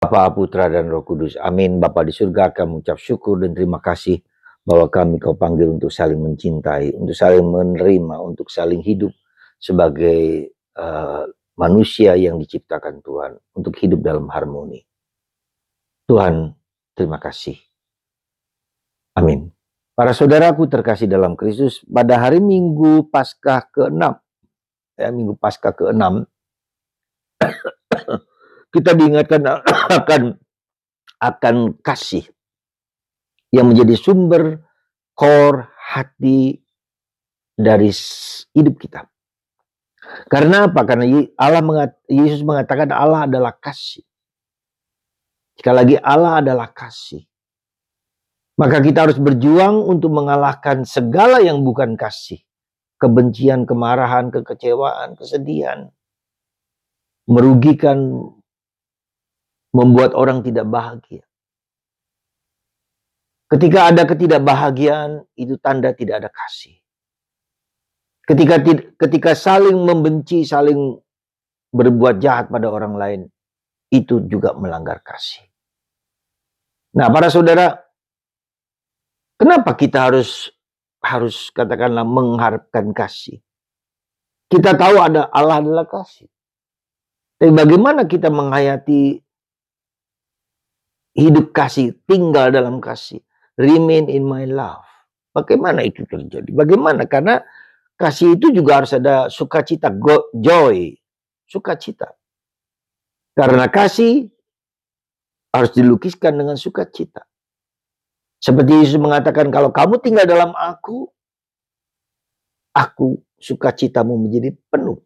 Bapa, Putra, dan Roh Kudus. Amin. Bapa di surga, kami mengucap syukur dan terima kasih bahwa kami kau panggil untuk saling mencintai, untuk saling menerima, untuk saling hidup sebagai manusia yang diciptakan Tuhan, untuk hidup dalam harmoni. Tuhan, terima kasih. Amin. Para saudaraku terkasih dalam Kristus, pada hari Minggu Paskah ke-6, Minggu Paskah ke-6, kita diingatkan akan kasih yang menjadi sumber core hati dari hidup kita. Karena apa? Karena Yesus mengatakan Allah adalah kasih. Sekali lagi, Allah adalah kasih. Maka kita harus berjuang untuk mengalahkan segala yang bukan kasih. Kebencian, kemarahan, kekecewaan, kesedihan. Merugikan, membuat orang tidak bahagia. Ketika ada ketidakbahagiaan, itu tanda tidak ada kasih. Ketika saling membenci, saling berbuat jahat pada orang lain, itu juga melanggar kasih. Nah, para saudara, kenapa kita harus katakanlah mengharapkan kasih? Kita tahu Allah adalah kasih. Tapi bagaimana kita menghayati hidup kasih, tinggal dalam kasih, remain in my love? Bagaimana itu terjadi? Bagaimana? Karena kasih itu juga harus ada sukacita, joy, sukacita. Karena kasih harus dilukiskan dengan sukacita. Seperti Yesus mengatakan, kalau kamu tinggal dalam aku sukacitamu menjadi penuh.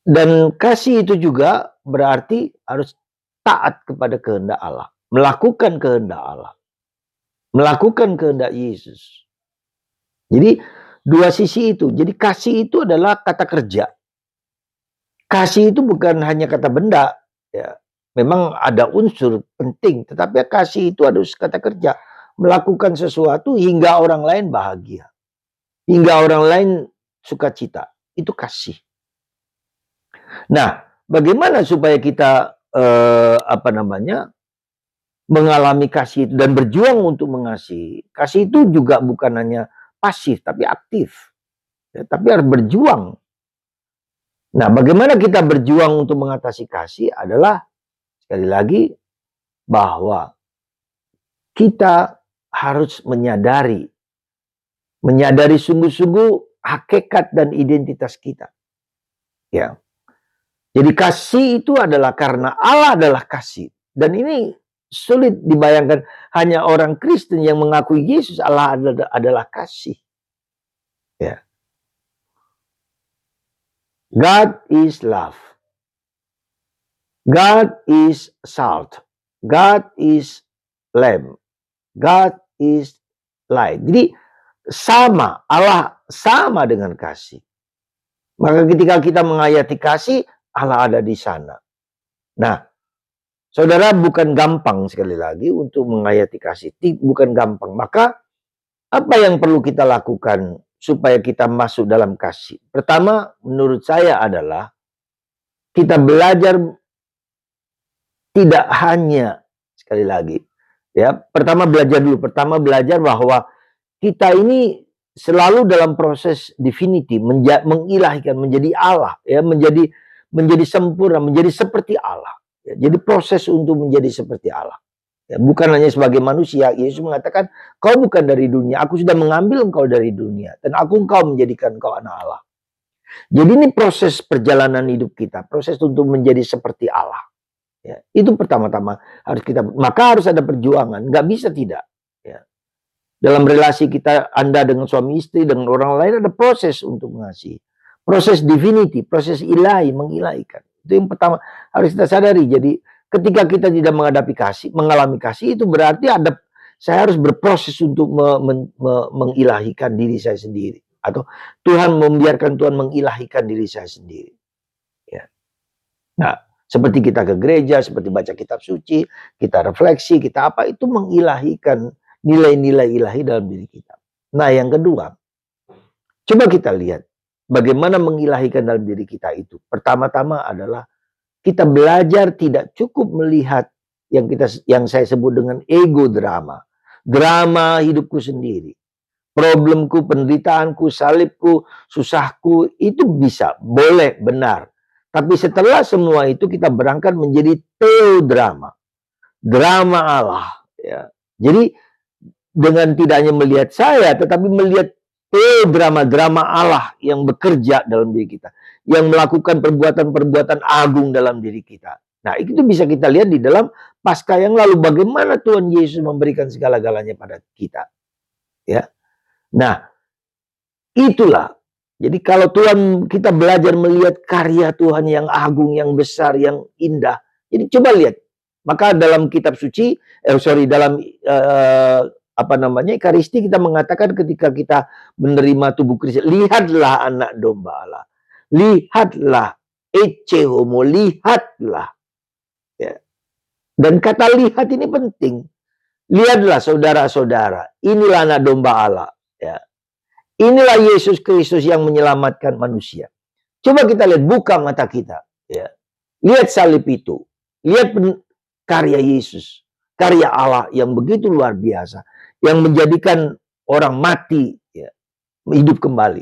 Dan kasih itu juga berarti harus taat kepada kehendak Allah. Melakukan kehendak Allah. Melakukan kehendak Yesus. Jadi dua sisi itu. Jadi kasih itu adalah kata kerja. Kasih itu bukan hanya kata benda. Ya. Memang ada unsur penting. Tetapi kasih itu harus kata kerja. Melakukan sesuatu hingga orang lain bahagia. Hingga orang lain sukacita. Itu kasih. Nah, bagaimana supaya kita mengalami kasih itu dan berjuang untuk mengasihi. Kasih itu juga bukan hanya pasif tapi aktif. Ya, tapi harus berjuang. Nah, bagaimana kita berjuang untuk mengatasi kasih adalah sekali lagi bahwa kita harus menyadari sungguh-sungguh hakikat dan identitas kita. Ya. Jadi kasih itu adalah karena Allah adalah kasih. Dan ini sulit dibayangkan, hanya orang Kristen yang mengakui Yesus Allah adalah kasih. Ya. God is love. God is salt. God is lamb. God is light. Jadi Allah sama dengan kasih. Maka ketika kita menghayati kasih, Allah ada di sana. Nah, saudara, bukan gampang sekali lagi untuk menghayati kasih. Bukan gampang. Maka apa yang perlu kita lakukan supaya kita masuk dalam kasih? Pertama, menurut saya adalah kita belajar tidak hanya, sekali lagi, ya. Pertama belajar bahwa kita ini selalu dalam proses divinity, mengilahikan, menjadi Allah, ya, menjadi sempurna, menjadi seperti Allah. Ya, jadi proses untuk menjadi seperti Allah. Ya, bukan hanya sebagai manusia. Yesus mengatakan, kau bukan dari dunia, aku sudah mengambil engkau dari dunia, dan engkau menjadikan engkau anak Allah. Jadi ini proses perjalanan hidup kita, proses untuk menjadi seperti Allah. Ya, itu pertama-tama maka harus ada perjuangan, nggak bisa tidak. Ya. Dalam relasi kita, Anda dengan suami istri, dengan orang lain, ada proses untuk mengasihi. Proses divinity, proses ilahi, mengilahikan. Itu yang pertama harus kita sadari. Jadi ketika kita tidak mengalami kasih, itu berarti saya harus berproses untuk mengilahikan diri saya sendiri. Atau membiarkan Tuhan mengilahikan diri saya sendiri. Ya. Nah, seperti kita ke gereja, seperti baca kitab suci, kita refleksi, kita apa, itu mengilahikan nilai-nilai ilahi dalam diri kita. Nah, yang kedua, coba kita lihat bagaimana mengilahikan dalam diri kita itu. Pertama-tama adalah kita belajar tidak cukup melihat yang saya sebut dengan ego drama. Drama hidupku sendiri. Problemku, penderitaanku, salibku, susahku, itu bisa, boleh, benar. Tapi setelah semua itu kita berangkat menjadi teodrama. Drama Allah. Ya. Jadi dengan tidak hanya melihat saya, tetapi melihat drama Allah yang bekerja dalam diri kita. Yang melakukan perbuatan-perbuatan agung dalam diri kita. Nah, itu bisa kita lihat di dalam Paskah yang lalu. Bagaimana Tuhan Yesus memberikan segala-galanya pada kita. Ya. Nah, itulah. Jadi kalau Tuhan, kita belajar melihat karya Tuhan yang agung, yang besar, yang indah. Jadi coba lihat. Maka dalam kitab suci, dalam Ekaristi kita mengatakan ketika kita menerima tubuh Kristus, lihatlah anak domba Allah. Lihatlah ecce homo, lihatlah. Ya. Dan kata lihat ini penting. Lihatlah saudara-saudara, inilah anak domba Allah. Ya. Inilah Yesus Kristus yang menyelamatkan manusia. Coba kita lihat, buka mata kita. Ya. Lihat salib itu. Lihat karya Yesus. Karya Allah yang begitu luar biasa. Yang menjadikan orang mati ya, hidup kembali.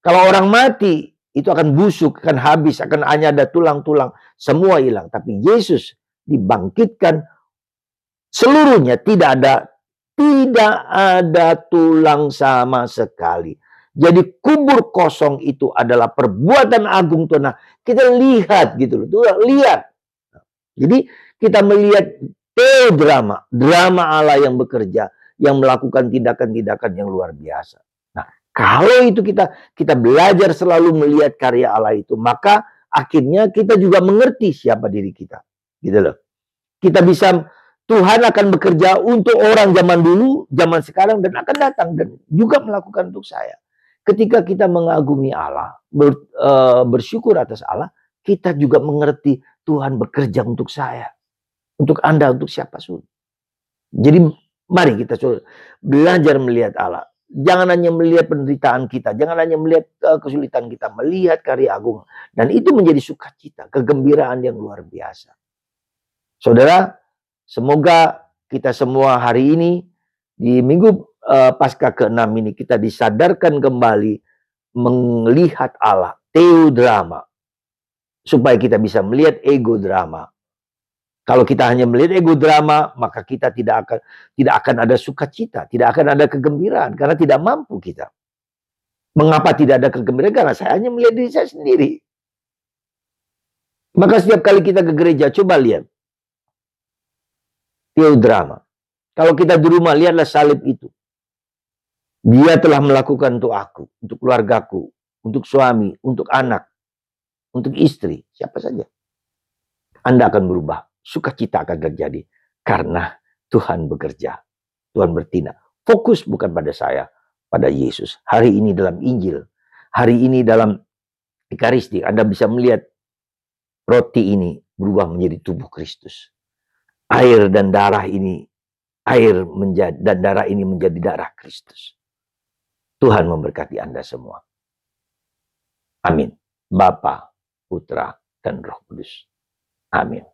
Kalau orang mati, itu akan busuk, akan habis, akan hanya ada tulang-tulang. Semua hilang. Tapi Yesus dibangkitkan seluruhnya, tidak ada tulang sama sekali. Jadi kubur kosong itu adalah perbuatan agung Tuhan. Nah, kita lihat gitu loh. Lihat. Jadi kita melihat drama Allah yang bekerja, yang melakukan tindakan-tindakan yang luar biasa. Nah, kalau itu kita belajar selalu melihat karya Allah itu, maka akhirnya kita juga mengerti siapa diri kita. Gitu loh. Kita bisa, Tuhan akan bekerja untuk orang zaman dulu, zaman sekarang, dan akan datang. Dan juga melakukan untuk saya. Ketika kita mengagumi Allah, bersyukur atas Allah, kita juga mengerti Tuhan bekerja untuk saya. Untuk Anda, untuk siapa pun. Jadi mari kita belajar melihat Allah. Jangan hanya melihat penderitaan kita. Jangan hanya melihat kesulitan kita. Melihat karya agung. Dan itu menjadi sukacita, kegembiraan yang luar biasa. Saudara, semoga kita semua hari ini di minggu Paskah ke-6 ini kita disadarkan kembali melihat Allah, teodrama, supaya kita bisa melihat ego drama. Kalau kita hanya melihat ego drama, maka kita tidak akan ada sukacita, tidak akan ada kegembiraan karena tidak mampu kita. Mengapa tidak ada kegembiraan? Karena saya hanya melihat diri saya sendiri. Maka setiap kali kita ke gereja, coba lihat teodrama. Kalau kita di rumah, lihatlah salib itu. Dia telah melakukan untuk aku, untuk keluargaku, untuk suami, untuk anak, untuk istri, siapa saja. Anda akan berubah. Sukacita akan terjadi. Karena Tuhan bekerja. Tuhan bertindak. Fokus bukan pada saya, pada Yesus. Hari ini dalam Injil. Hari ini dalam Ekaristi. Anda bisa melihat roti ini berubah menjadi tubuh Kristus. Air dan darah ini. Dan darah ini menjadi darah Kristus. Tuhan memberkati Anda semua. Amin. Bapa, Putra, dan Roh Kudus. Amin.